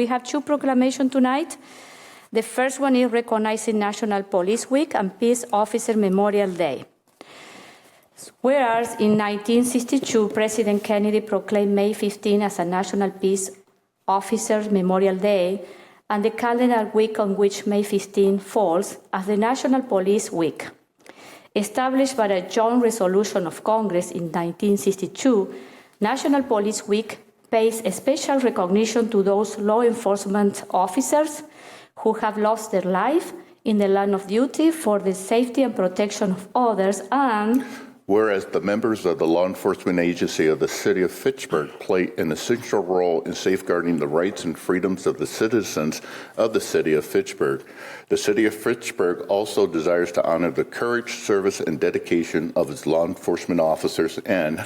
we have two proclamations tonight. The first one is recognizing National Police Week and Peace Officer Memorial Day. Whereas in 1962, President Kennedy proclaimed May 15 as a National Peace Officers Memorial Day, and the calendar week on which May 15 falls as the National Police Week. Established by a joint resolution of Congress in 1962, National Police Week pays special recognition to those law enforcement officers who have lost their life in the line of duty for the safety and protection of others, and whereas the members of the law enforcement agency of the City of Fitchburg play an essential role in safeguarding the rights and freedoms of the citizens of the City of Fitchburg. The City of Fitchburg also desires to honor the courage, service, and dedication of its law enforcement officers, and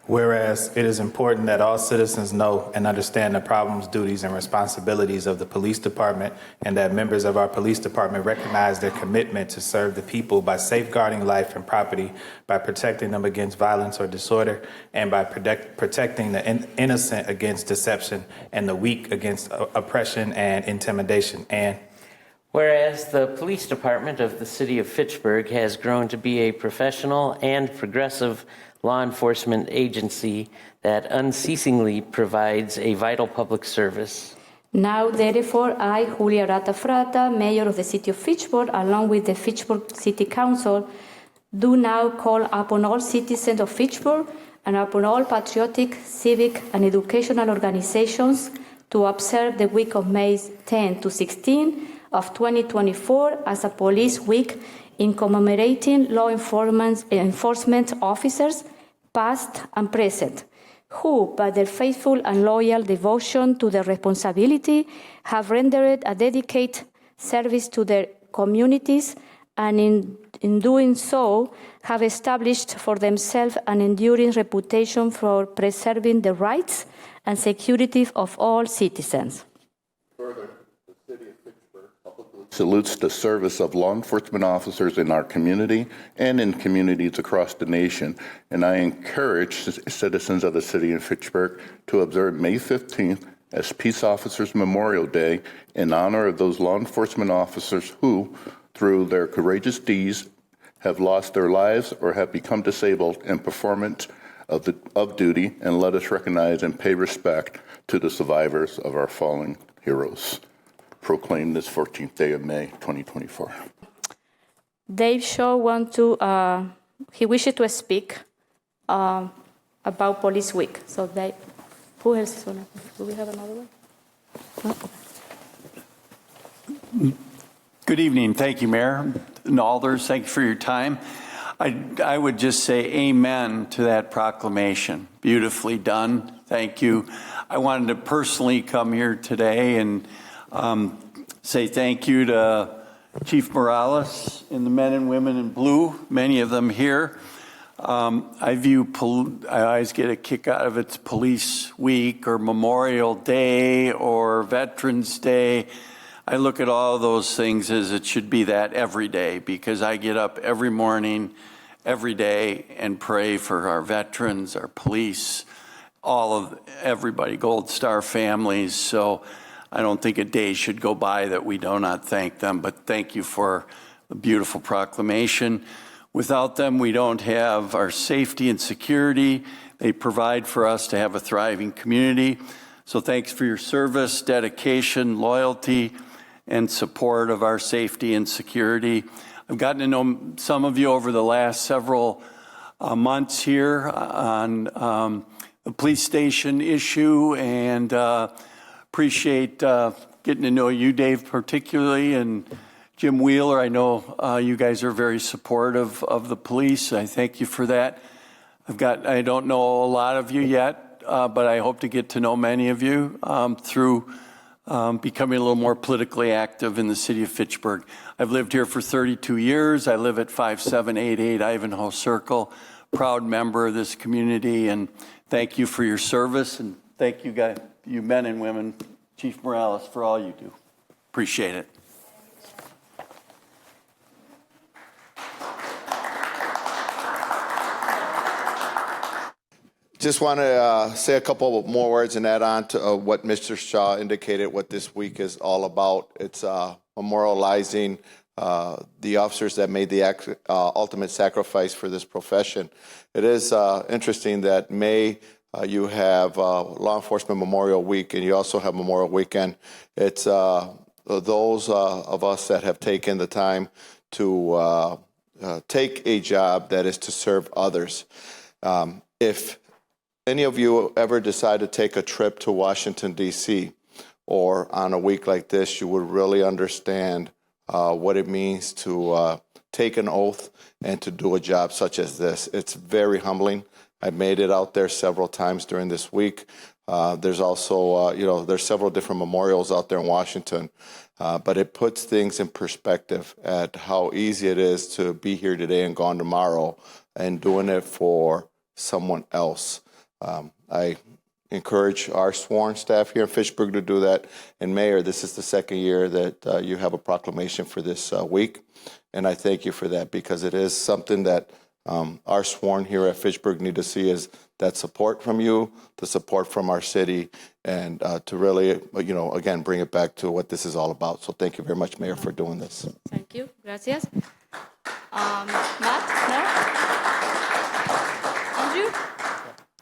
whereas it is important that all citizens know and understand the problems, duties, and responsibilities of the police department, and that members of our police department recognize their commitment to serve the people by safeguarding life and property, by protecting them against violence or disorder, and by protecting the innocent against deception and the weak against oppression and intimidation. And whereas the police department of the City of Fitchburg has grown to be a professional and progressive law enforcement agency that unceasingly provides a vital public service. now, therefore, I, Julia Arata-Fratta, Mayor of the City of Fitchburg, along with the Fitchburg City Council, do now call upon all citizens of Fitchburg and upon all patriotic, civic, and educational organizations to observe the week of May 10 to 16 of 2024 as a Police Week in commemorating law enforcement officers, past and present, who, by their faithful and loyal devotion to their responsibility, have rendered a dedicated service to their communities, and in doing so, have established for themselves an enduring reputation for preserving the rights and security of all citizens. Further, the City of Fitchburg publicly salutes the service of law enforcement officers in our community and in communities across the nation, and I encourage citizens of the City of Fitchburg to observe May 15th as Peace Officers Memorial Day in honor of those law enforcement officers who, through their courageous deeds, have lost their lives or have become disabled in performance of duty, and let us recognize and pay respect to the survivors of our fallen heroes. Proclaimed this 14th day of May, 2024. Dave Shaw he wishes to speak about Police Week. So Dave, who else is on? Do we have another one? No? Good evening. Thank you, Mayor and Alders. Thank you for your time. I would just say amen to that proclamation. Beautifully done. Thank you. I wanted to personally come here today and say thank you to Chief Morales and the men and women in blue, many of them here. I always get a kick out of it's Police Week or Memorial Day or Veterans Day. I look at all those things as it should be that every day, because I get up every morning, every day, and pray for our veterans, our police, everybody, Gold Star families. So I don't think a day should go by that we do not thank them, but thank you for the beautiful proclamation. Without them, we don't have our safety and security. They provide for us to have a thriving community. So thanks for your service, dedication, loyalty, and support of our safety and security. I've gotten to know some of you over the last several months here on the police station issue, and appreciate getting to know you, Dave, particularly, and Jim Wheeler. I know you guys are very supportive of the police. I thank you for that. I don't know a lot of you yet, but I hope to get to know many of you through becoming a little more politically active in the City of Fitchburg. I've lived here for 32 years. I live at 5788 Ivanhoe Circle, proud member of this community, and thank you for your service, and thank you guys, you men and women, Chief Morales, for all you do. Appreciate it. Just want to say a couple more words and add on to what Mr. Shaw indicated, what this week is all about. It's memorializing the officers that made the ultimate sacrifice for this profession. It is interesting that May you have Law Enforcement Memorial Week, and you also have Memorial Weekend. It's those of us that have taken the time to take a job that is to serve others. If any of you ever decide to take a trip to Washington, D.C., or on a week like this, you would really understand what it means to take an oath and to do a job such as this. It's very humbling. I made it out there several times during this week. There's also, there's several different memorials out there in Washington, but it puts things in perspective at how easy it is to be here today and gone tomorrow and doing it for someone else. I encourage our sworn staff here in Fitchburg to do that. And Mayor, this is the second year that you have a proclamation for this week. And I thank you for that, because it is something that our sworn here at Fitchburg need to see, is that support from you, the support from our city, and to really, again, bring it back to what this is all about. So thank you very much, Mayor, for doing this. Thank you. Gracias. Matt, no? Andrew?